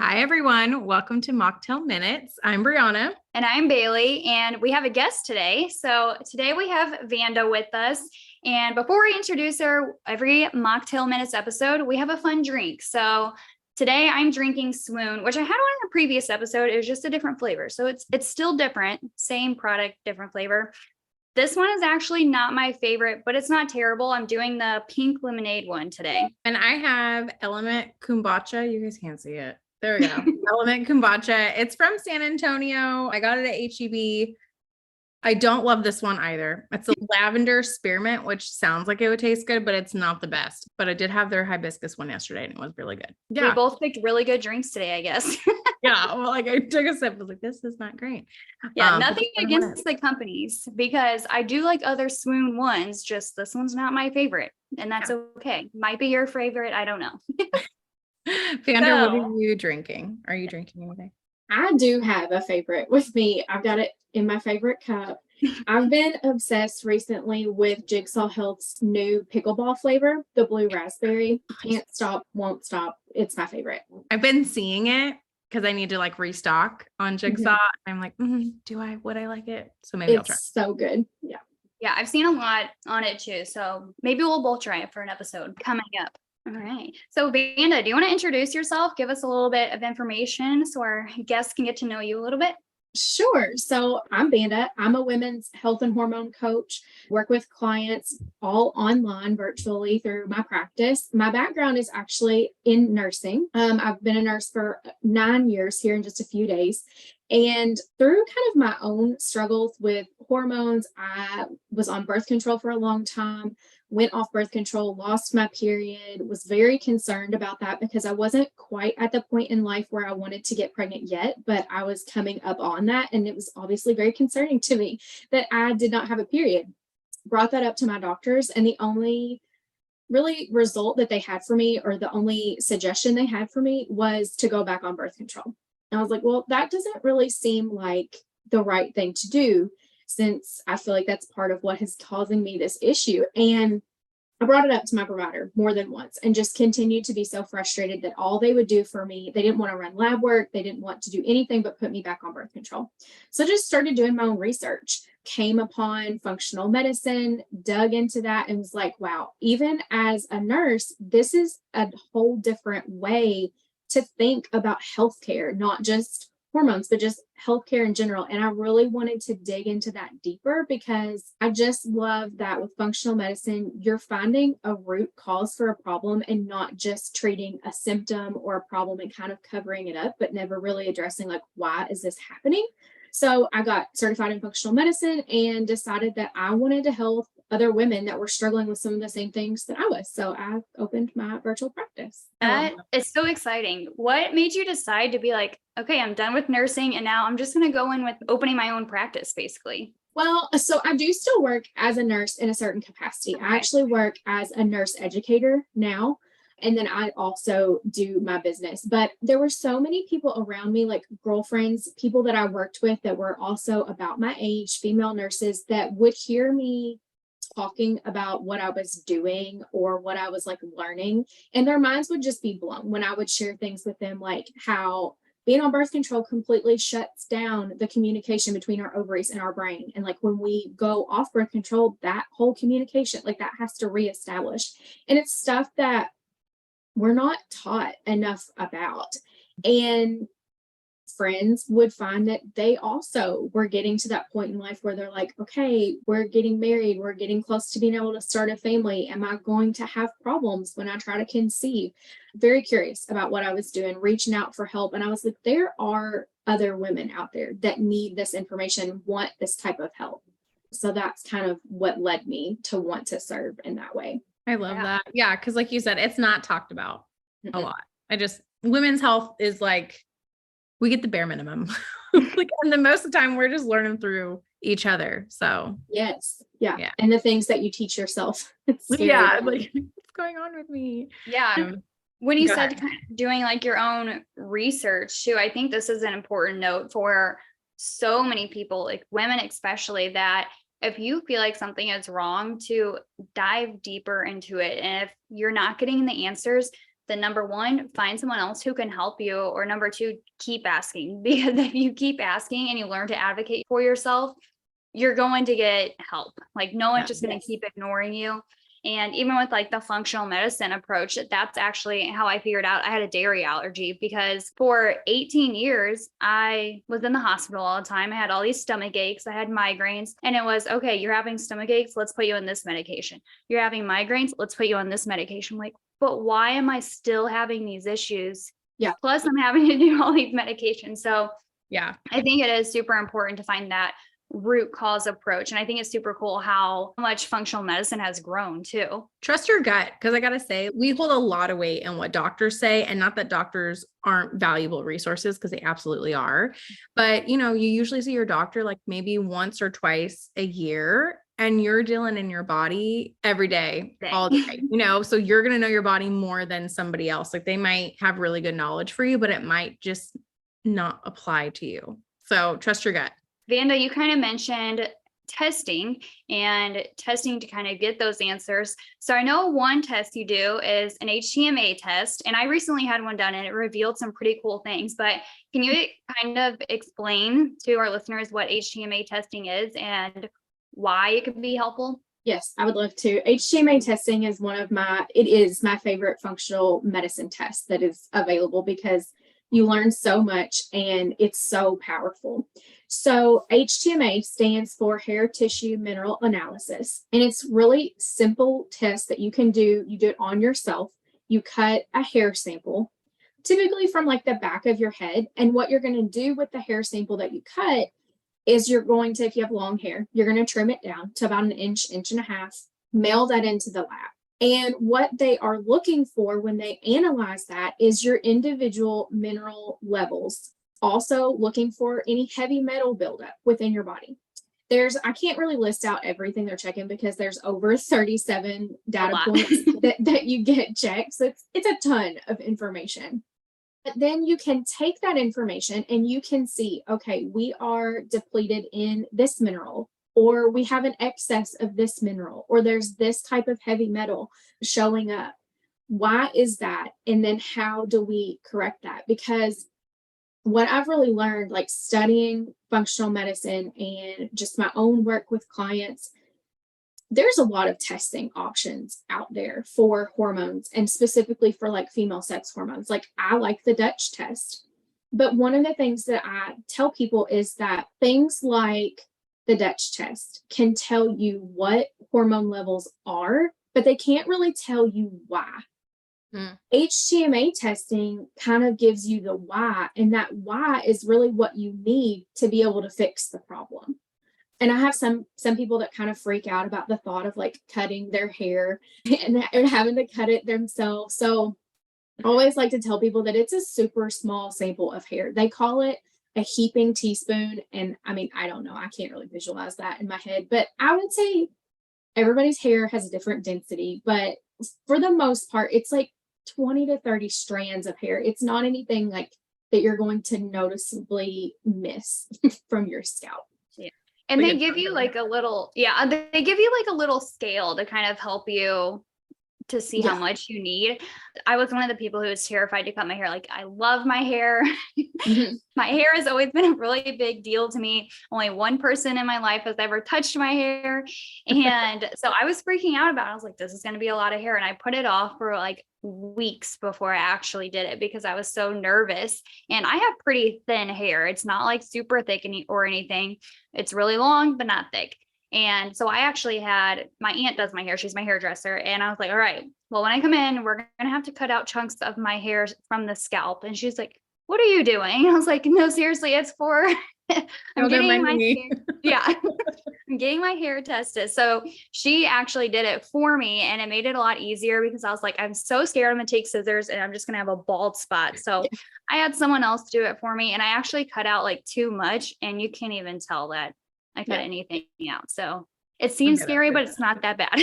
Hi, everyone. Welcome to Mocktail Minutes. I'm Brianna. And I'm Bailey, and we have a guest today. So today we have Vanda with us. And before we introduce her, every Mocktail Minutes episode, we have a fun drink. So today I'm drinking Swoon, which I had one in a previous episode. It was just a different flavor. So it's still different, same product, different flavor. This one is actually not my favorite, but it's not terrible. I'm doing the pink lemonade one today. And I have Element Kombucha. You guys can't see it. There we go. Element Kombucha. It's from San Antonio. I got it at HEB. I don't love this one either. It's a lavender spearmint, which sounds like it would taste good, but it's not the best. But I did have their hibiscus one yesterday and it was really good. Yeah. We both picked really good drinks today, I guess. Yeah. Well, like I took a sip. I was like, this is not great. Yeah. Nothing against the companies because I do like other Swoon ones. Just this one's not my favorite. And that's okay. Might be your favorite. I don't know. Vanda, what are you drinking? Are you drinking anything? I do have a favorite with me. I've got it in my favorite cup. I've been obsessed recently with Jigsaw Health's new pickleball flavor, the blue raspberry. Can't stop, won't stop. It's my favorite. I've been seeing it because I need to like restock on Jigsaw. I'm like, would I like it? So maybe I'll try. It's so good. Yeah. Yeah, I've seen a lot on it too. So maybe we'll both try it for an episode coming up. All right. So Vanda, do you want to introduce yourself? Give us a little bit of information so our guests can get to know you a little bit. Sure. So I'm Vanda. I'm a women's health and hormone coach, work with clients all online virtually through my practice. My background is actually in nursing. I've been a nurse for 9 years here in just a few days. And through kind of my own struggles with hormones, I was on birth control for a long time, went off birth control, lost my period, was very concerned about that because I wasn't quite at the point in life where I wanted to get pregnant yet, but I was coming up on that. And it was obviously very concerning to me that I did not have a period. Brought that up to my doctors, and the only really result that they had for me, or the only suggestion they had for me, was to go back on birth control. And I was like, well, that doesn't really seem like the right thing to do, since I feel like that's part of what is causing me this issue. And I brought it up to my provider more than once and just continued to be so frustrated that all they would do for me, they didn't want to run lab work. They didn't want to do anything but put me back on birth control. So I just started doing my own research, came upon functional medicine, dug into that, and was like, wow, even as a nurse, this is a whole different way to think about healthcare, not just hormones, but just healthcare in general. And I really wanted to dig into that deeper because I just love that with functional medicine, you're finding a root cause for a problem and not just treating a symptom or a problem and kind of covering it up, but never really addressing like, why is this happening? So I got certified in functional medicine and decided that I wanted to help other women that were struggling with some of the same things that I was. So I opened my virtual practice. That is so exciting. What made you decide to be like, okay, I'm done with nursing and now I'm just going to go in with opening my own practice, basically? Well, so I do still work as a nurse in a certain capacity. I actually work as a nurse educator now. And then I also do my business. But there were so many people around me, like girlfriends, people that I worked with that were also about my age, female nurses, that would hear me talking about what I was doing or what I was like learning. And their minds would just be blown when I would share things with them, like how being on birth control completely shuts down the communication between our ovaries and our brain. And like when we go off birth control, that whole communication, like that has to reestablish. And it's stuff that we're not taught enough about. And friends would find that they also were getting to that point in life where they're like, okay, we're getting married, we're getting close to being able to start a family. Am I going to have problems when I try to conceive? Very curious about what I was doing, reaching out for help. And I was like, there are other women out there that need this information, want this type of help. So that's kind of what led me to want to serve in that way. I love that. Yeah. Cause like you said, it's not talked about a lot. Women's health is like, we get the bare minimum. Like, and the most of the time we're just learning through each other. So yes. Yeah. And the things that you teach yourself. Yeah. Like what's going on with me? Yeah. When you said kind of doing like your own research too, I think this is an important note for so many people, like women especially, that if you feel like something is wrong, to dive deeper into it. And if you're not getting the answers, then number one, find someone else who can help you. Or number two, keep asking. Because if you keep asking and you learn to advocate for yourself, you're going to get help. Like no one's just going to keep ignoring you. And even with like the functional medicine approach, that's actually how I figured out I had a dairy allergy, because for 18 years, I was in the hospital all the time. I had all these stomach aches. I had migraines, and it was, okay, you're having stomach aches. Let's put you on this medication. You're having migraines. Let's put you on this medication. I'm like, but why am I still having these issues? Yeah. Plus I'm having to do all these medications. So Yeah. I think it is super important to find that root cause approach. And I think it's super cool how much functional medicine has grown too. Trust your gut. Cause I got to say, we hold a lot of weight in what doctors say, and not that doctors aren't valuable resources, because they absolutely are. But, you usually see your doctor like maybe once or twice a year, and you're dealing in your body every day, all day, so you're going to know your body more than somebody else. Like they might have really good knowledge for you, but it might just not apply to you. So trust your gut. Vanda, you kind of mentioned testing to kind of get those answers. So I know one test you do is an HTMA test, and I recently had one done and it revealed some pretty cool things, but can you kind of explain to our listeners what HTMA testing is and why it could be helpful? Yes, I would love to. HTMA testing is it is my favorite functional medicine test that is available, because you learn so much and it's so powerful. So HTMA stands for hair tissue mineral analysis. And it's really simple test that you can do. You do it on yourself. You cut a hair sample, typically from like the back of your head. And what you're going to do with the hair sample that you cut is you're going to, if you have long hair, you're going to trim it down to about an inch and a half, mail that into the lab. And what they are looking for when they analyze that is your individual mineral levels. Also looking for any heavy metal buildup within your body. I can't really list out everything they're checking, because there's over 37 data points that you get checked. So it's a ton of information. But then you can take that information and you can see, okay, we are depleted in this mineral, or we have an excess of this mineral, or there's this type of heavy metal showing up. Why is that? And then how do we correct that? Because what I've really learned, like studying functional medicine and just my own work with clients, there's a lot of testing options out there for hormones, and specifically for like female sex hormones. Like I like the Dutch test. But one of the things that I tell people is that things like the Dutch test can tell you what hormone levels are, but they can't really tell you why. HTMA testing kind of gives you the why, and that why is really what you need to be able to fix the problem. And I have some people that kind of freak out about the thought of like cutting their hair and having to cut it themselves. So I always like to tell people that it's a super small sample of hair. They call it a heaping teaspoon. And I mean, I don't know, I can't really visualize that in my head, but I would say everybody's hair has a different density, but for the most part, it's like 20 to 30 strands of hair. It's not anything like that you're going to noticeably miss from your scalp. Yeah. And they give you like a little, they give you like a little scale to kind of help you to see how much you need. I was one of the people who was terrified to cut my hair. Like, I love my hair. My hair has always been a really big deal to me. Only one person in my life has ever touched my hair. And so I was freaking out about it. I was like, this is going to be a lot of hair. And I put it off for like weeks before I actually did it, because I was so nervous. And I have pretty thin hair. It's not like super thick or anything. It's really long, but not thick. And so I actually had, my aunt does my hair. She's my hairdresser. And I was like, all right, well, when I come in, we're going to have to cut out chunks of my hair from the scalp. And she's like, what are you doing? I was like, no, seriously, it's for, I'm getting my hair tested. So she actually did it for me, and it made it a lot easier, because I was like, I'm so scared I'm going to take scissors and I'm just going to have a bald spot. So I had someone else do it for me, and I actually cut out like too much, and you can't even tell that I cut anything out. So it seems scary, but it's not that bad.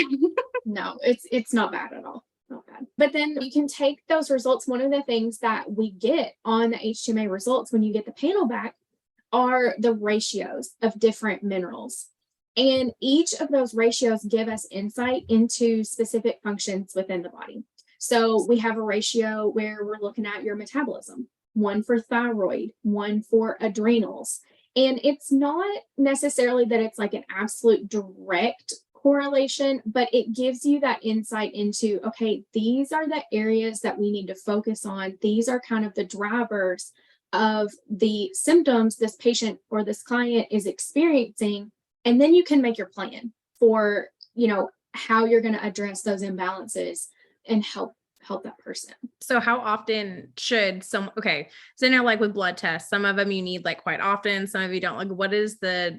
No, it's not bad at all. Not bad. But then you can take those results. One of the things that we get on the HTMA results when you get the panel back are the ratios of different minerals. And each of those ratios give us insight into specific functions within the body. So we have a ratio where we're looking at your metabolism, one for thyroid, one for adrenals. And it's not necessarily that it's like an absolute direct correlation, but it gives you that insight into, okay, these are the areas that we need to focus on. These are kind of the drivers of the symptoms this patient or this client is experiencing. And then you can make your plan for, how you're going to address those imbalances and help that person. So how often should so like with blood tests, some of them you need like quite often, some of you don't. Like,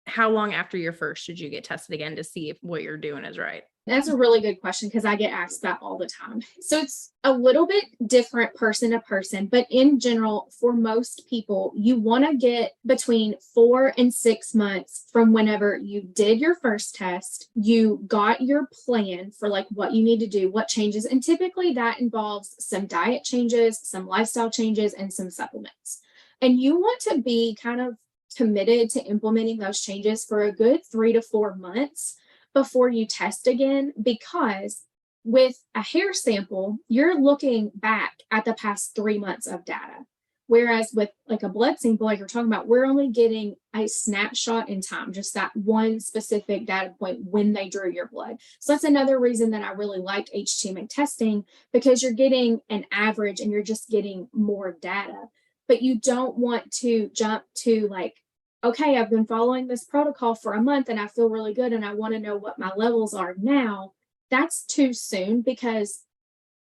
how long after your first should you get tested again to see if what you're doing is right? That's a really good question because I get asked that all the time. So it's a little bit different person to person, but in general, for most people, you want to get between 4 and 6 months from whenever you did your first test, you got your plan for like what you need to do, what changes. And typically that involves some diet changes, some lifestyle changes, and some supplements. And you want to be kind of committed to implementing those changes for a good 3 to 4 months before you test again, because with a hair sample, you're looking back at the past 3 months of data. Whereas with like a blood sample, like you're talking about, we're only getting a snapshot in time, just that one specific data point when they drew your blood. So that's another reason that I really liked HTMA testing, because you're getting an average and you're just getting more data. But you don't want to jump to like, okay, I've been following this protocol for a month and I feel really good and I want to know what my levels are now. That's too soon, because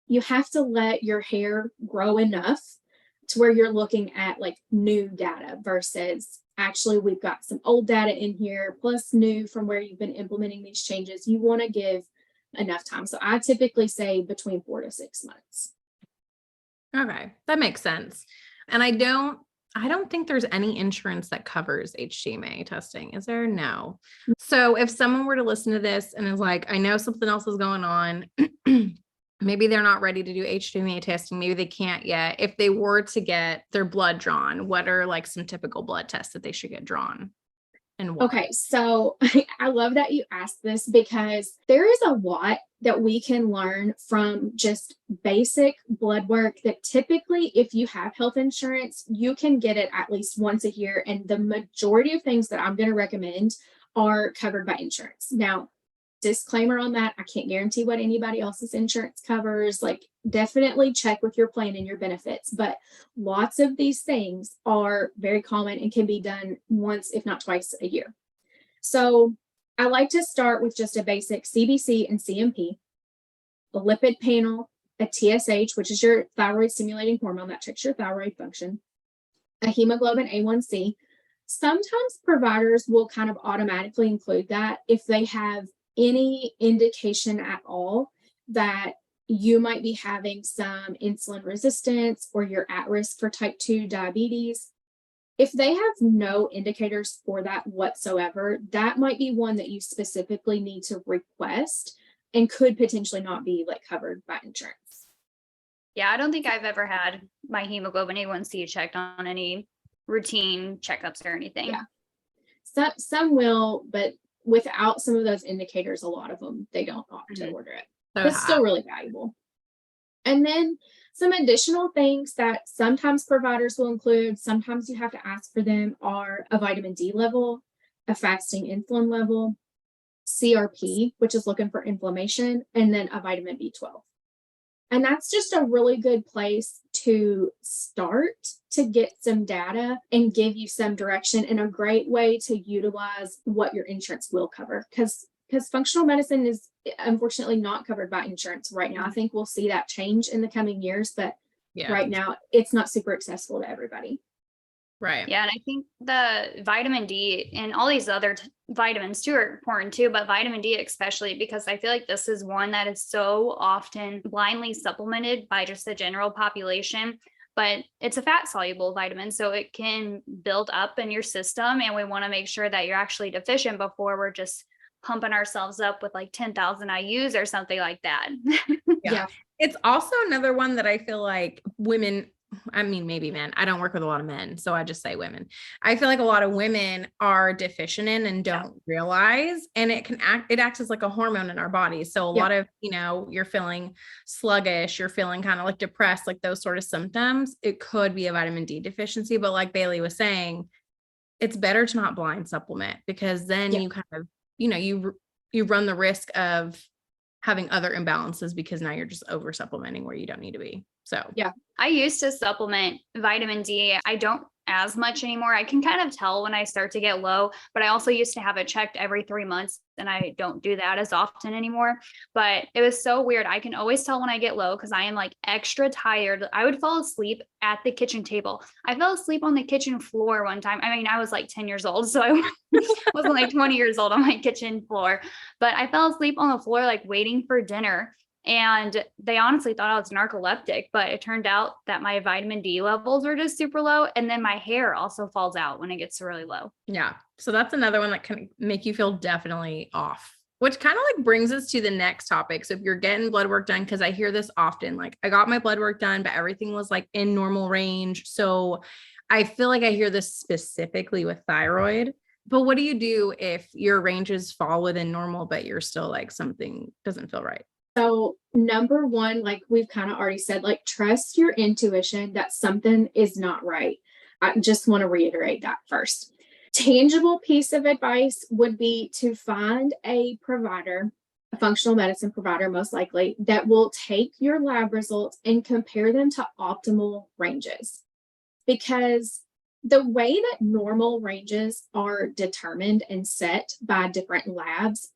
you have to let your hair grow enough to where you're looking at like new data versus actually we've got some old data in here plus new from where you've been implementing these changes. You want to give enough time. So I typically say between 4 to 6 months. Okay, that makes sense. And I don't think there's any insurance that covers HTMA testing. Is there? No. So if someone were to listen to this and is like, I know something else is going on, maybe they're not ready to do HTMA testing. Maybe they can't yet. If they were to get their blood drawn, what are like some typical blood tests that they should get drawn? And why? Okay, so I love that you asked this, because there is a lot that we can learn from just basic blood work that typically, if you have health insurance, you can get it at least once a year. And the majority of things that I'm going to recommend are covered by insurance. Now, disclaimer on that, I can't guarantee what anybody else's insurance covers. Like, definitely check with your plan and your benefits. But lots of these things are very common and can be done once, if not twice a year. So I like to start with just a basic CBC and CMP, a lipid panel, a TSH, which is your thyroid stimulating hormone that checks your thyroid function, a hemoglobin A1C. Sometimes providers will kind of automatically include that if they have any indication at all that you might be having some insulin resistance or you're at risk for type 2 diabetes. If they have no indicators for that whatsoever, that might be one that you specifically need to request and could potentially not be like covered by insurance. Yeah, I don't think I've ever had my hemoglobin A1C checked on any routine checkups or anything. Yeah. Some will, but without some of those indicators, a lot of them, they don't opt to order it. But it's still really valuable. And then some additional things that sometimes providers will include, sometimes you have to ask for them, are a vitamin D level, a fasting insulin level, CRP, which is looking for inflammation, and then a vitamin B12. And that's just a really good place to start to get some data and give you some direction, and a great way to utilize what your insurance will cover. Because functional medicine is unfortunately not covered by insurance right now. I think we'll see that change in the coming years, but right now it's not super accessible to everybody. Right. Yeah. And I think the vitamin D and all these other vitamins too are important too, but vitamin D especially, because I feel like this is one that is so often blindly supplemented by just the general population, but it's a fat soluble vitamin. So it can build up in your system, and we want to make sure that you're actually deficient before we're just pumping ourselves up with like 10,000 IUs or something like that. Yeah. It's also another one that I feel like women, I mean, maybe men. I don't work with a lot of men, so I just say women. I feel like a lot of women are deficient in and don't realize, and it acts as like a hormone in our bodies. So a lot of, you're feeling sluggish, you're feeling kind of like depressed, like those sort of symptoms. It could be a vitamin D deficiency, but like Bailey was saying, it's better to not blind supplement, because then you kind of, you run the risk of having other imbalances, because now you're just over supplementing where you don't need to be. So I used to supplement vitamin D. I don't as much anymore. I can kind of tell when I start to get low, but I also used to have it checked every 3 months, and I don't do that as often anymore. But it was so weird. I can always tell when I get low because I am like extra tired. I would fall asleep at the kitchen table. I fell asleep on the kitchen floor one time. I mean, I was like 10 years old, so I wasn't like 20 years old on my kitchen floor, but I fell asleep on the floor, like waiting for dinner. And they honestly thought I was narcoleptic, but it turned out that my vitamin D levels were just super low. And then my hair also falls out when it gets really low. Yeah. So that's another one that can make you feel definitely off, which kind of like brings us to the next topic. So if you're getting blood work done, because I hear this often, like I got my blood work done, but everything was like in normal range. So I feel like I hear this specifically with thyroid. But what do you do if your ranges fall within normal, but you're still like something doesn't feel right? So number one, like we've kind of already said, like trust your intuition that something is not right. I just want to reiterate that first. Tangible piece of advice would be to find a provider, a functional medicine provider, most likely, that will take your lab results and compare them to optimal ranges. Because the way that normal ranges are determined and set by different labs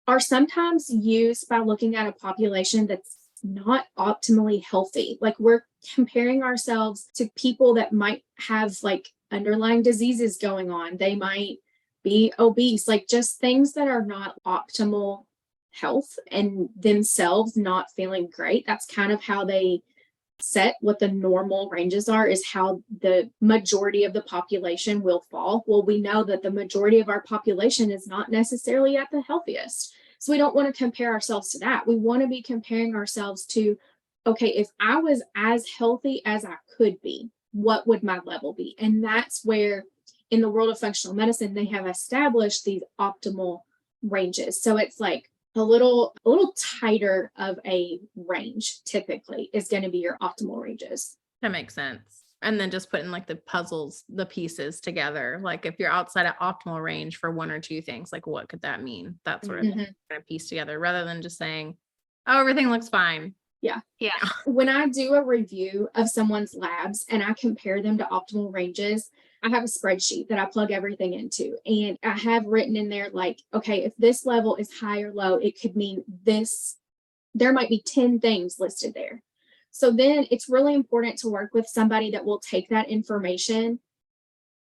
are sometimes used by looking at a population that's not optimally healthy. Like we're comparing ourselves to people that might have like underlying diseases going on. They might be obese, like just things that are not optimal health and themselves not feeling great. That's kind of how they set what the normal ranges are, is how the majority of the population will fall. Well, we know that the majority of our population is not necessarily at the healthiest. So we don't want to compare ourselves to that. We want to be comparing ourselves to, okay, if I was as healthy as I could be, what would my level be? And that's where in the world of functional medicine, they have established these optimal ranges. So it's like a little tighter of a range typically is going to be your optimal ranges. That makes sense. And then just putting like the pieces together. Like if you're outside of optimal range for one or two things, like what could that mean? That sort of thing, kind of piece together, rather than just saying, oh, everything looks fine. Yeah. Yeah. When I do a review of someone's labs and I compare them to optimal ranges, I have a spreadsheet that I plug everything into. And I have written in there, like, okay, if this level is high or low, it could mean this. There might be 10 things listed there. So then it's really important to work with somebody that will take that information,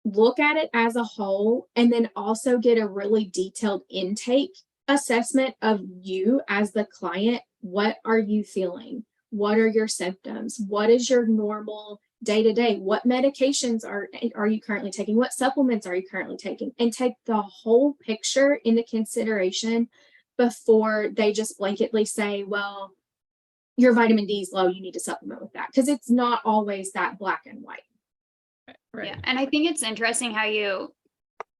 look at it as a whole, and then also get a really detailed intake assessment of you as the client. What are you feeling? What are your symptoms? What is your normal day-to-day? What medications are you currently taking? What supplements are you currently taking? And take the whole picture into consideration before they just blanketly say, well, your vitamin D is low, you need to supplement with that. Because it's not always that black and white. Right. Yeah. And I think it's interesting how you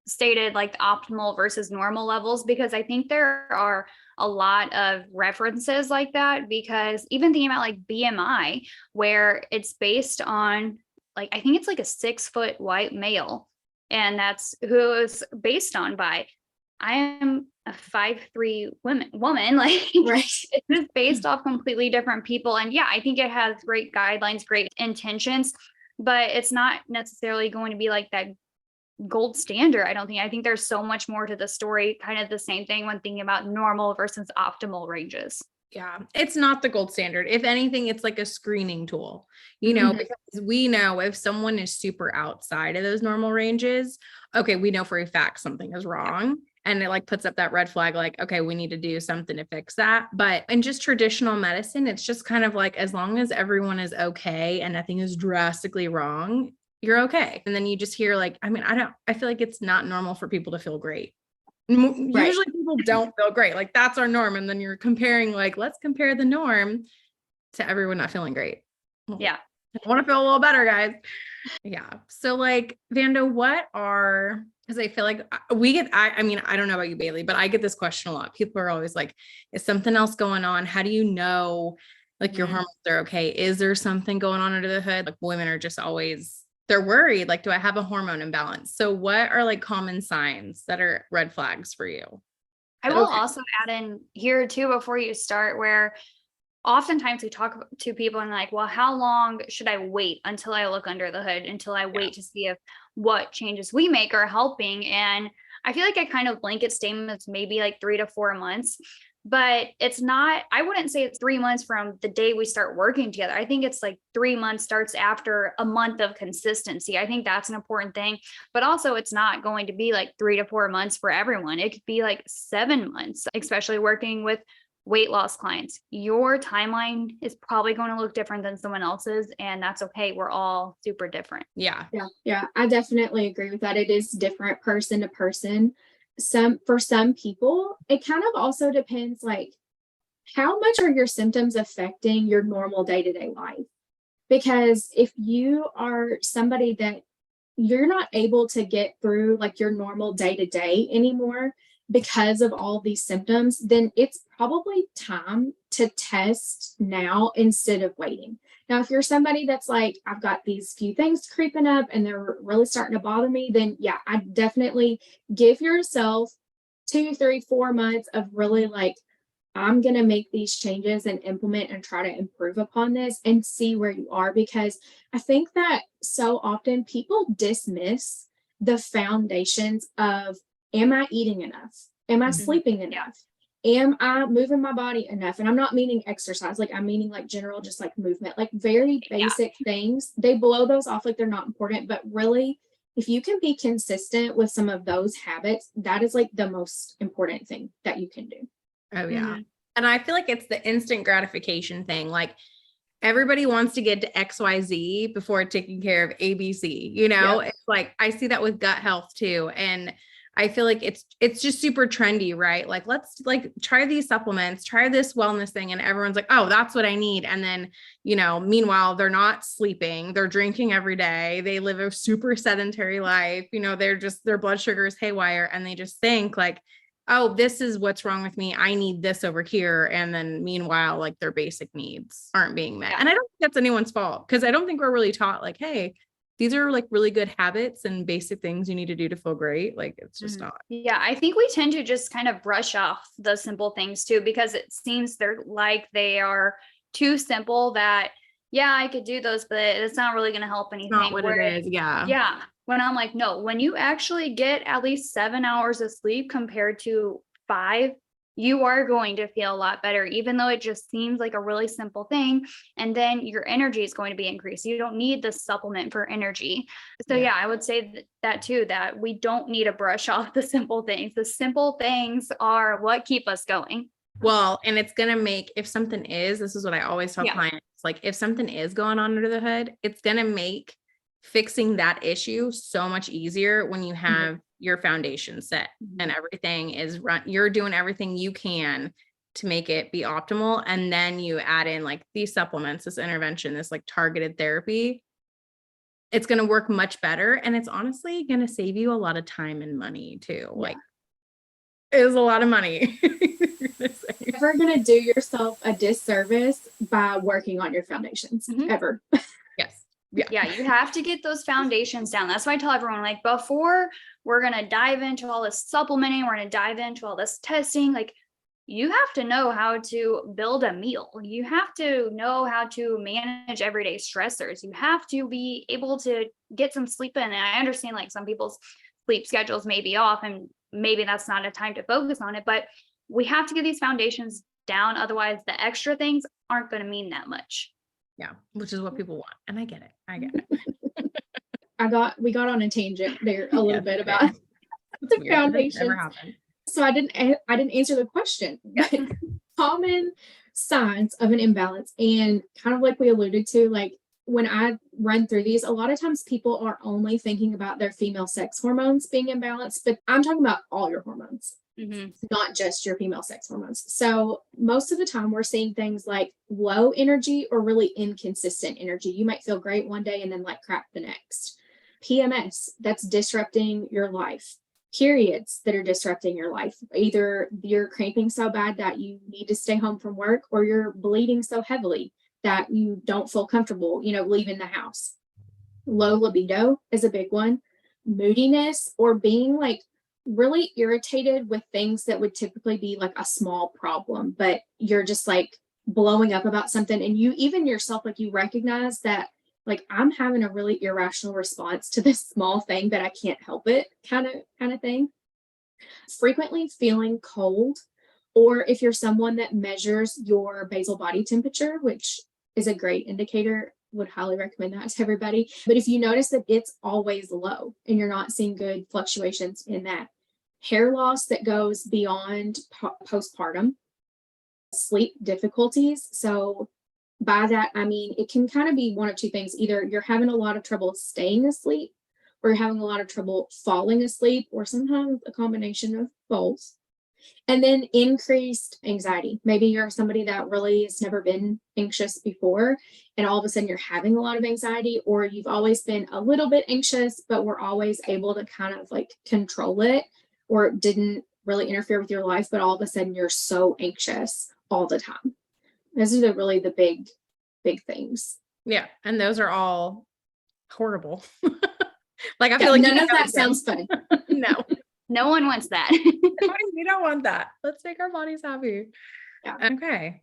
stated like the optimal versus normal levels, because I think there are a lot of references like that, because even thinking about like BMI, where it's based on like, I think it's like a 6-foot white male, and that's who it's based on by. I am a 5'3" woman, like Right. it's just based off completely different people. And yeah, I think it has great guidelines, great intentions, but it's not necessarily going to be like that gold standard. I think there's so much more to the story, kind of the same thing when thinking about normal versus optimal ranges. Yeah, it's not the gold standard. If anything, it's like a screening tool, because we know if someone is super outside of those normal ranges, okay, we know for a fact something is wrong. And it like puts up that red flag, like, okay, we need to do something to fix that. But in just traditional medicine, it's just kind of like, as long as everyone is okay and nothing is drastically wrong, you're okay. And then you just hear like, I feel like it's not normal for people to feel great. Right. Usually people don't feel great. Like that's our norm. And then you're comparing, like, let's compare the norm to everyone not feeling great. Well, Yeah. I want to feel a little better, guys. Yeah. So like, Vanda, because I feel like I mean, I don't know about you, Bailey, but I get this question a lot. People are always like, is something else going on? How do you know like your hormones are okay? Is there something going on under the hood? Like women are just always, they're worried. Like, do I have a hormone imbalance? So what are like common signs that are red flags for you? I will also add in here too, before you start, where oftentimes we talk to people and like, well, how long should I wait until I look under the hood, until I wait to see if what changes we make are helping? And I feel like I kind of blanket statements, maybe like 3 to 4 months, but it's not, I wouldn't say it's 3 months from the day we start working together. I think it's like 3 months starts after a month of consistency. I think that's an important thing, but also it's not going to be like 3 to 4 months for everyone. It could be like 7 months, especially working with weight loss clients. Your timeline is probably going to look different than someone else's, and that's okay. We're all super different. Yeah. Yeah. I definitely agree with that. It is different person to person. For some people, it kind of also depends, like, how much are your symptoms affecting your normal day-to-day life? Because if you are somebody that you're not able to get through like your normal day-to-day anymore because of all these symptoms, then it's probably time to test now instead of waiting. Now, if you're somebody that's like, I've got these few things creeping up and they're really starting to bother me, then yeah, I definitely give yourself 2, 3, 4 months of really like, I'm going to make these changes and implement and try to improve upon this and see where you are. Because I think that so often people dismiss the foundations of, am I eating enough? Am I sleeping enough? Am I moving my body enough? And I'm not meaning exercise, like I'm meaning like general, just like movement, like very basic things. They blow those off like they're not important, but really, if you can be consistent with some of those habits, that is like the most important thing that you can do. Oh yeah. And I feel like it's the instant gratification thing. Like everybody wants to get to XYZ before taking care of ABC, you know, it's like, I see that with gut health too. And I feel like it's just super trendy, right? Like, let's like try these supplements, try this wellness thing. And everyone's like, oh, that's what I need. And then, you know, meanwhile, they're not sleeping, they're drinking every day. They live a super sedentary life. You know, their blood sugar is haywire. And they just think like, oh, this is what's wrong with me. I need this over here. And then meanwhile, like their basic needs aren't being met. And I don't think that's anyone's fault, because I don't think we're really taught like, hey, these are like really good habits and basic things you need to do to feel great. Like it's just not. Yeah. I think we tend to just kind of brush off the simple things too, because it seems they are too simple that, yeah, I could do those, but it's not really going to help anything. Not what it is. Yeah. Yeah. When I'm like, no, when you actually get at least 7 hours of sleep compared to 5, you are going to feel a lot better, even though it just seems like a really simple thing. And then your energy is going to be increased. You don't need the supplement for energy. So yeah, I would say that too, that we don't need to brush off the simple things. The simple things are what keep us going. Well, and it's going to make, if something is, this is what I always tell clients, like if something is going on under the hood, it's going to make fixing that issue so much easier when you have your foundation set and everything is you're doing everything you can to make it be optimal. And then you add in like these supplements, this intervention, this like targeted therapy. It's going to work much better. And it's honestly going to save you a lot of time and money too. Like it is a lot of money. Never going to do yourself a disservice by working on your foundations ever. Yes. Yeah, you have to get those foundations down. That's why I tell everyone, like, before we're going to dive into all this supplementing, we're going to dive into all this testing, like, you have to know how to build a meal. You have to know how to manage everyday stressors. You have to be able to get some sleep in. And I understand like some people's sleep schedules may be off and maybe that's not a time to focus on it, but we have to get these foundations down. Otherwise, the extra things aren't going to mean that much. Yeah, which is what people want. And I get it. We got on a tangent there a little bit about the foundation. So I didn't answer the question. Common signs of an imbalance, and kind of like we alluded to, like when I run through these, a lot of times people are only thinking about their female sex hormones being imbalanced, but I'm talking about all your hormones. Mhm. not just your female sex hormones. So most of the time we're seeing things like low energy or really inconsistent energy. You might feel great one day and then like crap the next. PMS, that's disrupting your life. Periods that are disrupting your life. Either you're cramping so bad that you need to stay home from work, or you're bleeding so heavily that you don't feel comfortable, leaving the house. Low libido is a big one. Moodiness, or being like really irritated with things that would typically be like a small problem, but you're just like blowing up about something, and you even yourself, like, you recognize that, like, I'm having a really irrational response to this small thing, but I can't help it, kind of thing. Frequently feeling cold, or if you're someone that measures your basal body temperature, which is a great indicator, would highly recommend that to everybody. But if you notice that it's always low and you're not seeing good fluctuations in that, hair loss that goes beyond postpartum, sleep difficulties. So by that, I mean, it can kind of be one of two things. Either you're having a lot of trouble staying asleep, or you're having a lot of trouble falling asleep, or sometimes a combination of both. And then increased anxiety. Maybe you're somebody that really has never been anxious before, and all of a sudden you're having a lot of anxiety, or you've always been a little bit anxious, but were always able to kind of like control it, or it didn't really interfere with your life, but all of a sudden you're so anxious all the time. Those are really the big things. Yeah. And those are all horrible. Like, I feel Yeah, like none of that sounds fun. No. No one wants that. We don't want that. Let's make our bodies happy. Yeah. Okay.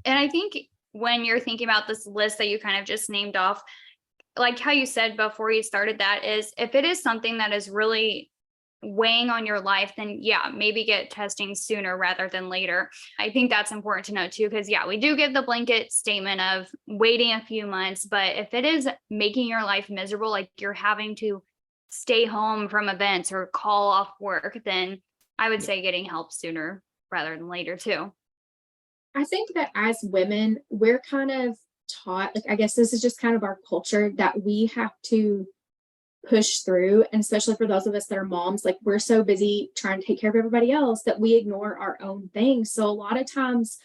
And I think when you're thinking about this list that you kind of just named off, like how you said before you started, that is, if it is something that is really weighing on your life, then yeah, maybe get testing sooner rather than later. I think that's important to know too, because yeah, we do give the blanket statement of waiting a few months, but if it is making your life miserable, like you're having to stay home from events or call off work, then I would say getting help sooner rather than later too. I think that as women, we're kind of taught, like, I guess this is just kind of our culture, that we have to push through. And especially for those of us that are moms, like, we're so busy trying to take care of everybody else that we ignore our own things. So a lot of times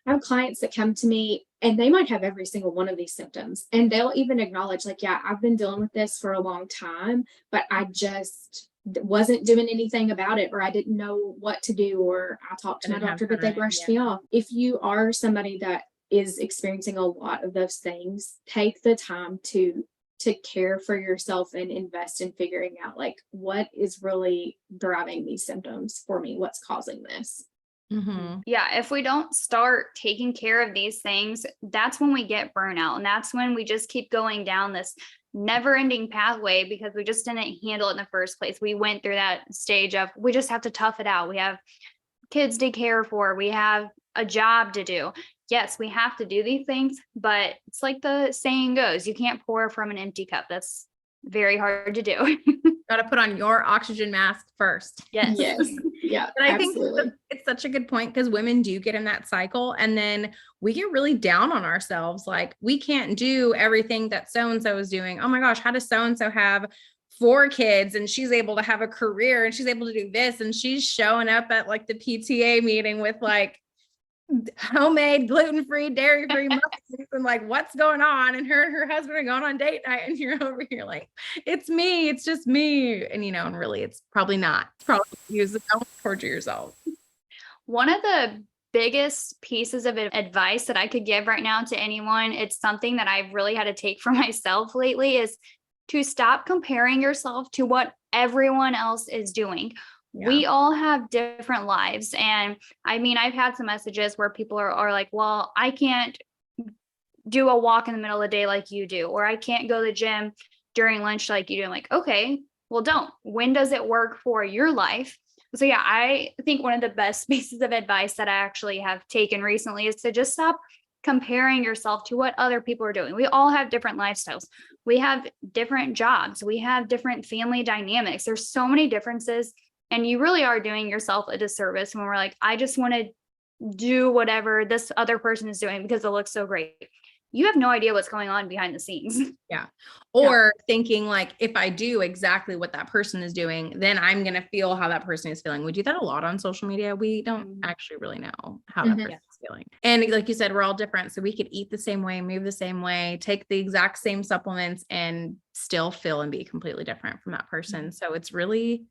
I have clients that come to me and they might have every single one of these symptoms, and they'll even acknowledge, like, yeah, I've been dealing with this for a long time, but I just wasn't doing anything about it, or I didn't know what to do, or I talked to my doctor, but they brushed me off. If you are somebody that is experiencing a lot of those things, take the time to care for yourself and invest in figuring out, like, what is really driving these symptoms for me, what's causing this. Mm-hmm. Yeah, if we don't start taking care of these things, that's when we get burnout. And that's when we just keep going down this never ending pathway because we just didn't handle it in the first place. We went through that stage of we just have to tough it out. We have kids to care for, we have a job to do. Yes, we have to do these things, but it's like the saying goes, you can't pour from an empty cup. That's very hard to do. Got to put on your oxygen mask first. Yes. Yeah. And I absolutely. think it's such a good point, because women do get in that cycle, and then we get really down on ourselves. Like, we can't do everything that so-and-so is doing. Oh my gosh, how does so-and-so have 4 kids and she's able to have a career and she's able to do this, and she's showing up at like the PTA meeting with like homemade, gluten-free, dairy-free muffins, and like, what's going on? And her husband are going on date night, and you're over here like, it's me, it's just me. And and really it's probably not. It's probably use it, don't torture yourself. One of the biggest pieces of advice that I could give right now to anyone, it's something that I've really had to take for myself lately, is to stop comparing yourself to what everyone else is doing. Yeah. We all have different lives. And I mean, I've had some messages where people are like, well, I can't do a walk in the middle of the day like you do, or I can't go to the gym during lunch like you do. I'm like, okay, well, don't. When does it work for your life? So yeah, I think one of the best pieces of advice that I actually have taken recently is to just stop comparing yourself to what other people are doing. We all have different lifestyles. We have different jobs. We have different family dynamics. There's so many differences. And you really are doing yourself a disservice when we're like, I just want to do whatever this other person is doing because it looks so great. you have no idea what's going on behind the scenes. Yeah. Or thinking like, if I do exactly what that person is doing, then I'm going to feel how that person is feeling. We do that a lot on social media. We don't actually really know how that person is feeling. And like you said, we're all different. So we could eat the same way, move the same way, take the exact same supplements and still feel and be completely different from that person. So it's really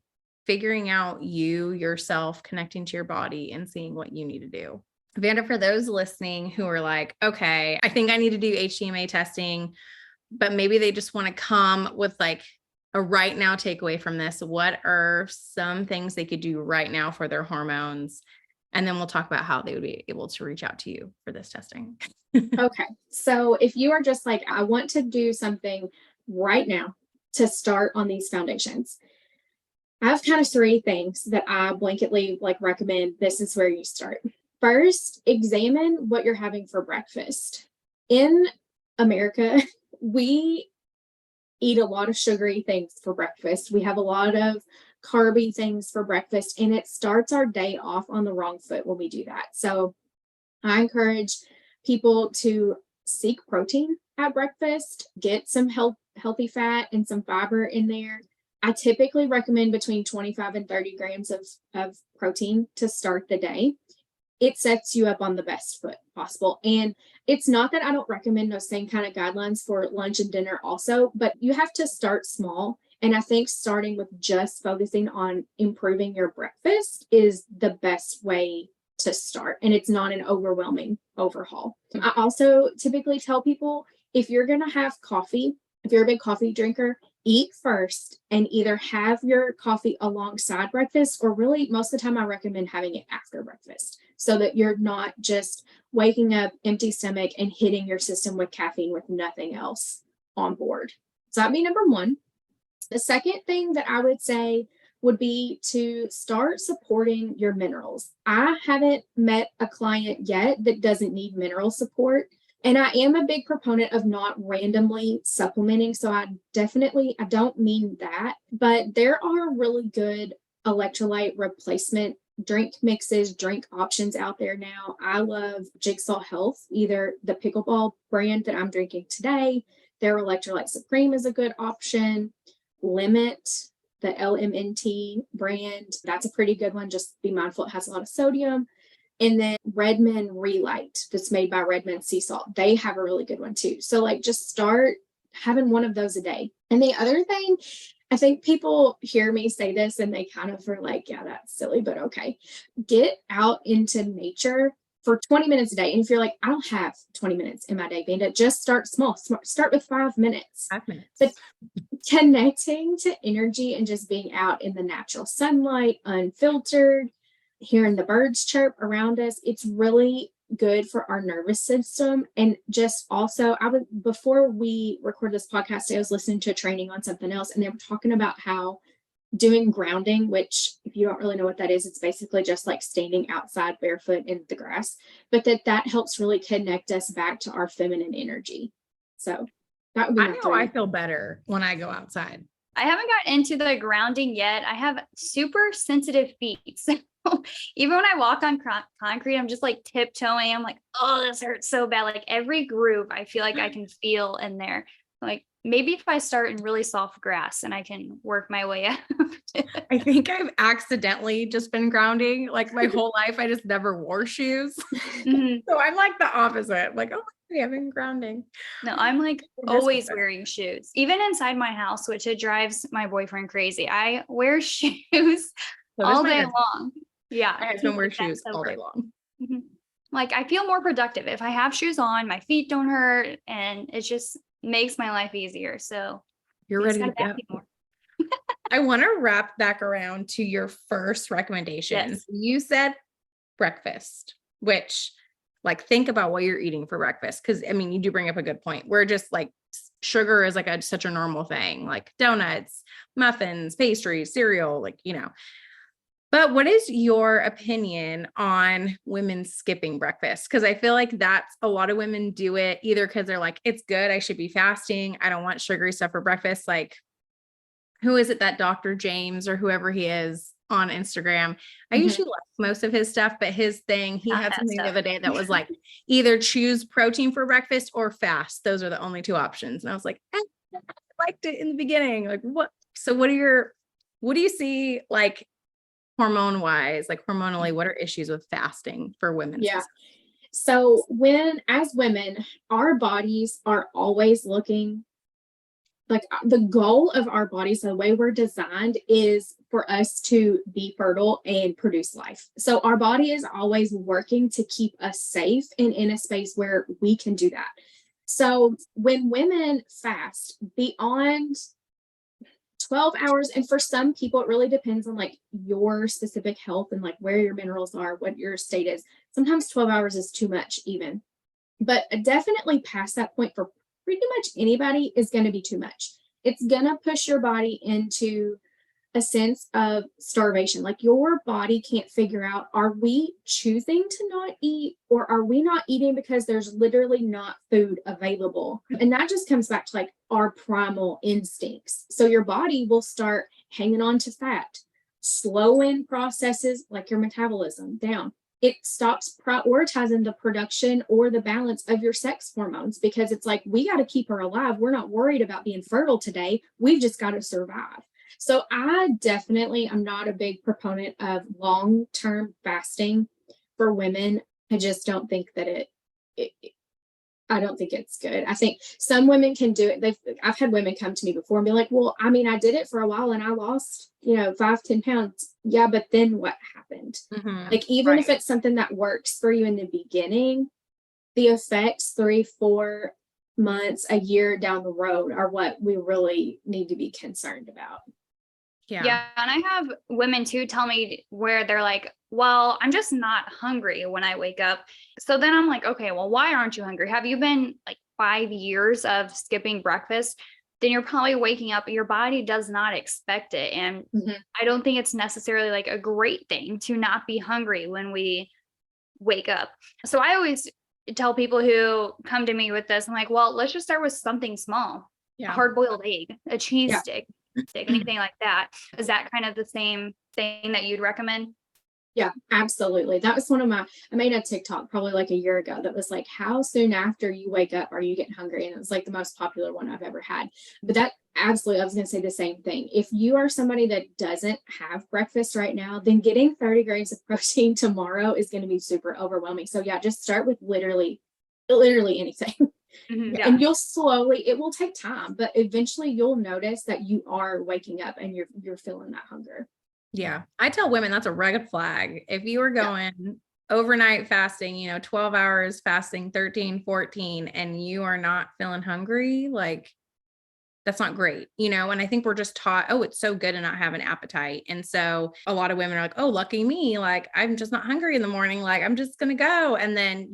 figuring out yourself, connecting to your body and seeing what you need to do. Vanda, for those listening who are like, okay, I think I need to do HTMA testing, but maybe they just want to come with like a right now takeaway from this. What are some things they could do right now for their hormones? And then we'll talk about how they would be able to reach out to you for this testing. Okay. So if you are just like, I want to do something right now to start on these foundations, I have kind of 3 things that I blanketly like recommend. This is where you start. First, examine what you're having for breakfast. In America, we eat a lot of sugary things for breakfast. We have a lot of carby things for breakfast, and it starts our day off on the wrong foot when we do that. So I encourage people to seek protein at breakfast, get some healthy fat and some fiber in there. I typically recommend between 25 and 30 grams of protein to start the day. It sets you up on the best foot possible. And it's not that I don't recommend those same kind of guidelines for lunch and dinner also, but you have to start small. And I think starting with just focusing on improving your breakfast is the best way to start. And it's not an overwhelming overhaul. I also typically tell people, if you're going to have coffee, if you're a big coffee drinker, eat first and either have your coffee alongside breakfast, or really most of the time I recommend having it after breakfast so that you're not just waking up empty stomach and hitting your system with caffeine with nothing else on board. So that'd be number 1. The second thing that I would say would be to start supporting your minerals. I haven't met a client yet that doesn't need mineral support. And I am a big proponent of not randomly supplementing. So I don't mean that, but there are really good electrolyte replacement drink mixes, drink options out there now. I love Jigsaw Health, either the pickleball brand that I'm drinking today. Their Electrolyte Supreme is a good option. Limit, the LMNT brand, that's a pretty good one. Just be mindful, it has a lot of sodium. And then Redmond Relight, that's made by Redmond Sea Salt. They have a really good one too. So like just start having one of those a day. And the other thing, I think people hear me say this and they kind of are like, yeah, that's silly, but okay. Get out into nature for 20 minutes a day. And if you're like, I don't have 20 minutes in my day, Vanda, just start small. Start with 5 minutes. 5 minutes. But connecting to energy and just being out in the natural sunlight, unfiltered, hearing the birds chirp around us, it's really good for our nervous system. And just also, before we record this podcast, I was listening to a training on something else, and they were talking about how doing grounding, which if you don't really know what that is, it's basically just like standing outside barefoot in the grass, but that helps really connect us back to our feminine energy. So that would be I know I feel better when I go outside. I haven't gotten into the grounding yet. I have super sensitive feet. So even when I walk on concrete, I'm just like tiptoeing. I'm like, oh, this hurts so bad. Like every groove, I feel like I can feel in there. Like maybe if I start in really soft grass and I can work my way up. I think I've accidentally just been grounding like my whole life. I just never wore shoes. So I'm like the opposite. Like, oh, I've been grounding. No, I'm like always wearing shoes, even inside my house, which it drives my boyfriend crazy. I wear shoes all day long. Yeah. My husband wears shoes all day long. Like I feel more productive if I have shoes on, my feet don't hurt, and it just makes my life easier. So you're ready to go. I want to wrap back around to your first recommendation. Yes. You said breakfast, which like think about what you're eating for breakfast. Cause I mean, you do bring up a good point. We're just like sugar is like such a normal thing, like donuts, muffins, pastries, cereal, like, you know. But what is your opinion on women skipping breakfast? Because I feel like that's a lot of women do it either because they're like, it's good, I should be fasting, I don't want sugary stuff for breakfast. Like, who is it that Dr. James or whoever he is on Instagram. I Mhm. usually like most of his stuff, but his thing, he Not had that something the stuff. other day that was like either choose protein for breakfast or fast. Those are the only two options. And I was like, I liked it in the beginning. Like what? So what do you see like hormone wise, like hormonally, what are issues with fasting for women? Yeah. So as women, our bodies are always looking like the goal of our bodies, the way we're designed is for us to be fertile and produce life. So our body is always working to keep us safe and in a space where we can do that. So when women fast beyond 12 hours, and for some people, it really depends on like your specific health and like where your minerals are, what your state is. Sometimes 12 hours is too much, even, but definitely past that point for pretty much anybody is going to be too much. It's going to push your body into a sense of starvation. Like your body can't figure out, are we choosing to not eat or are we not eating because there's literally not food available? And that just comes back to like our primal instincts. So your body will start hanging on to fat, slowing processes like your metabolism down. It stops prioritizing the production or the balance of your sex hormones because it's like, we got to keep her alive. We're not worried about being fertile today. We've just got to survive. So I'm not a big proponent of long-term fasting for women. I just don't think that I don't think it's good. I think some women can do it. I've had women come to me before and be like, well, I mean, I did it for a while and I lost, 5-10 pounds. Yeah, but then what happened? Mhm. Like, even if Right. it's something that works for you in the beginning, the effects 3-4 months, a year down the road are what we really need to be concerned about. Yeah. And I have women too tell me where they're like, well, I'm just not hungry when I wake up. So then I'm like, okay, well, why aren't you hungry? Have you been like 5 years of skipping breakfast? Then you're probably waking up, your body does not expect it. And Mhm. I don't think it's necessarily like a great thing to not be hungry when we wake up. So I always tell people who come to me with this, I'm like, well, let's just start with something small. A Yeah. hard-boiled egg, a cheese Yeah. stick, anything like that. Is that kind of the same thing that you'd recommend? Yeah, absolutely. That was I made a TikTok probably like a year ago that was like, how soon after you wake up are you getting hungry? And it was like the most popular one I've ever had. But that absolutely, I was going to say the same thing. If you are somebody that doesn't have breakfast right now, then getting 30 grams of protein tomorrow is going to be super overwhelming. So yeah, just start with literally anything. Yeah. And it will take time, but eventually you'll notice that you are waking up and you're feeling that hunger. Yeah. I tell women that's a red flag. If you are going overnight fasting, 12 hours fasting, 13, 14, and you are not feeling hungry, like that's not great, and I think we're just taught, oh, it's so good to not have an appetite. And so a lot of women are like, oh, lucky me. Like, I'm just not hungry in the morning. Like, I'm just going to go. And then,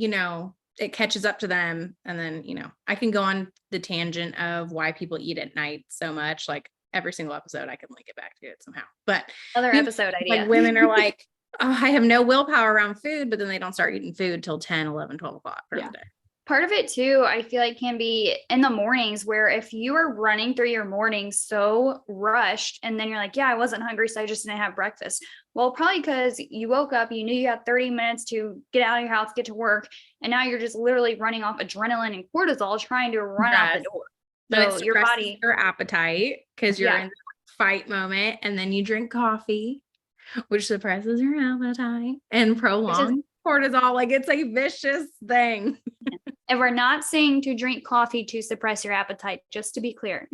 it catches up to them. And then, I can go on the tangent of why people eat at night so much. Like every single episode, I can link it back to it somehow. But Other episode idea. like women are like, oh, I have no willpower around food, but then they don't start eating food till 10, 11, 12 o'clock during the day. Part of it too, I feel like can be in the mornings where if you are running through your mornings so rushed and then you're like, yeah, I wasn't hungry, so I just didn't have breakfast. Well, probably because you woke up, you knew you had 30 minutes to get out of your house, get to work. And now you're just literally running off adrenaline and cortisol trying to run out the door. So So your body, your appetite because you're in the fight moment, and then you drink coffee, which suppresses your appetite and prolongs cortisol. Like it's a vicious thing. and we're not saying to drink coffee to suppress your appetite, just to be clear.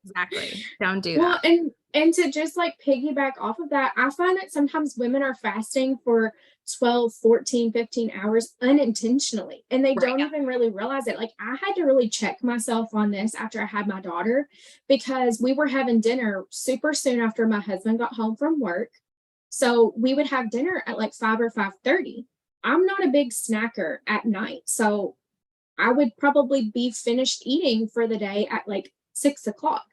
Exactly. Don't do that. And to just like piggyback off of that, I find that sometimes women are fasting for 12, 14, 15 hours unintentionally, and they don't even really realize it. Like I had to really check myself on this after I had my daughter, because we were having dinner super soon after my husband got home from work. So we would have dinner at like 5 or 5:30. I'm not a big snacker at night. So I would probably be finished eating for the day at like 6 o'clock.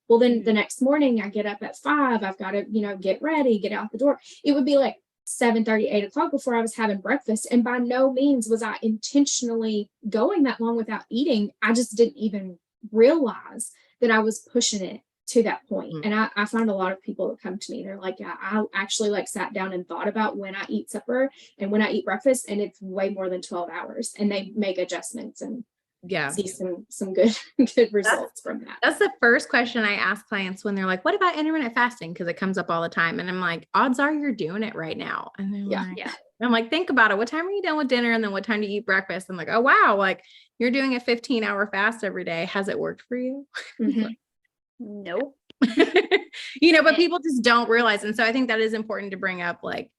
Well, then the next morning I get up at 5. I've got to, get ready, get out the door. It would be like 7:30, 8 o'clock before I was having breakfast. And by no means was I intentionally going that long without eating. I just didn't even realize that I was pushing it to that point. Mm. And I find a lot of people that come to me, they're like, yeah, I actually like sat down and thought about when I eat supper and when I eat breakfast, and it's way more than 12 hours, and they make adjustments and Yeah. see some good results from that. That's the first question I ask clients when they're like, what about intermittent fasting? Because it comes up all the time. And I'm like, odds are you're doing it right now. And they're like, Yeah. I'm like, think about it. What time are you done with dinner? And then what time do you eat breakfast? I'm like, oh, wow. Like you're doing a 15-hour fast every day. Has it worked for you? Nope. But people just don't realize. And so I think that is important to bring up, like,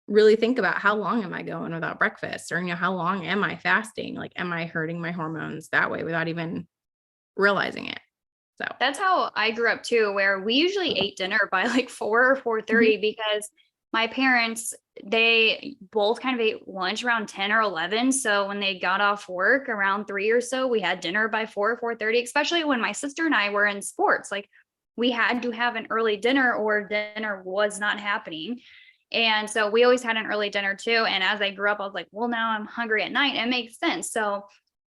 really think about how long am I going without breakfast, or, how long am I fasting? Like, am I hurting my hormones that way without even realizing it? So that's how I grew up too, where we usually ate dinner by like 4 or 4:30 because my parents, they both kind of ate lunch around 10 or 11. So when they got off work around 3 or so, we had dinner by 4 or 4:30, especially when my sister and I were in sports. Like we had to have an early dinner or dinner was not happening. And so we always had an early dinner too. And as I grew up, I was like, well, now I'm hungry at night. It makes sense. So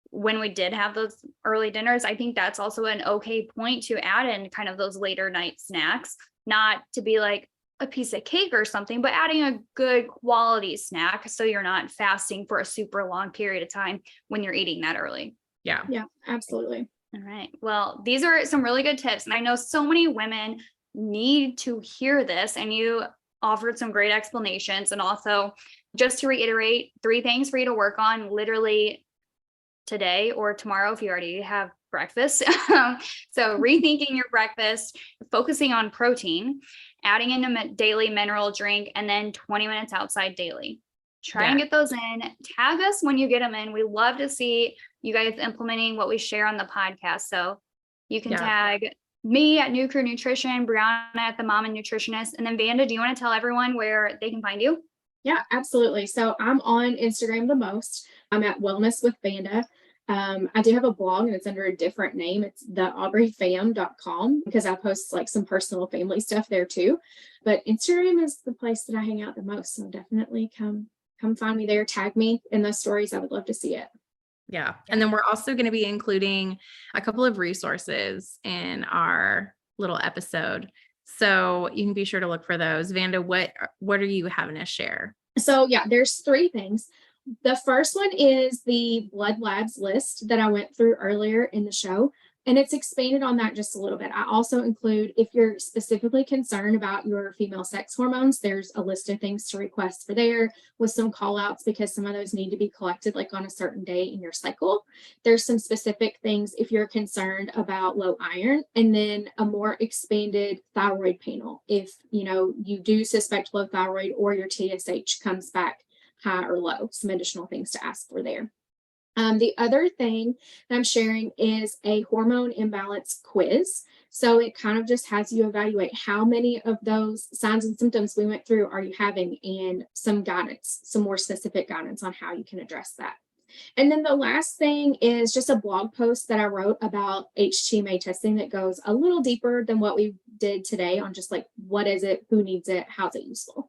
when we did have those early dinners, I think that's also an okay point to add in kind of those later night snacks, not to be like a piece of cake or something, but adding a good quality snack so you're not fasting for a super long period of time when you're eating that early. yeah. Yeah, absolutely. All right. Well, these are some really good tips. And I know so many women need to hear this, and you offered some great explanations. And also, just to reiterate, 3 things for you to work on literally today or tomorrow if you already have breakfast. So rethinking your breakfast, focusing on protein, adding in a daily mineral drink, and then 20 minutes outside daily. Try and get those in. Tag us when you get them in. We love to see you guys implementing what we share on the podcast. So you can tag me at New Crew Nutrition, Brianna at the Mom and Nutritionist, and then Vanda, do you want to tell everyone where they can find you? Yeah, absolutely. So I'm on Instagram the most. I'm at Wellness with Vanda. I do have a blog, and it's under a different name. It's theaubreyfam.com, because I post like some personal family stuff there too. But Instagram is the place that I hang out the most. So definitely come find me there. Tag me in those stories. I would love to see it. Yeah. And then we're also going to be including a couple of resources in our little episode. So you can be sure to look for those. Vanda, what are you having to share? So yeah, there's 3 things. The first one is the blood labs list that I went through earlier in the show, and it's expanded on that just a little bit. I also include, if you're specifically concerned about your female sex hormones, there's a list of things to request for there with some call outs, because some of those need to be collected like on a certain day in your cycle. There's some specific things if you're concerned about low iron, and then a more expanded thyroid panel. If you do suspect low thyroid or your TSH comes back high or low, some additional things to ask for there. The other thing that I'm sharing is a hormone imbalance quiz. So it kind of just has you evaluate how many of those signs and symptoms we went through are you having, and some guidance, some more specific guidance on how you can address that. And then the last thing is just a blog post that I wrote about HTMA testing that goes a little deeper than what we did today on just like, what is it, who needs it, how's it useful?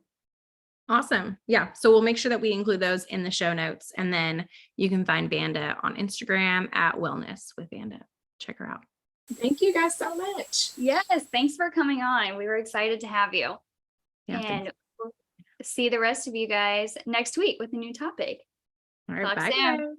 Awesome. Yeah. So we'll make sure that we include those in the show notes, and then you can find Vanda on Instagram at Wellness with Vanda. Check her out. Thank you guys so much. Yes. Thanks for coming on. We were excited to have you. Yeah, and we'll see the rest of you guys next week with a new topic. All right. Talk Bye. soon. Guys.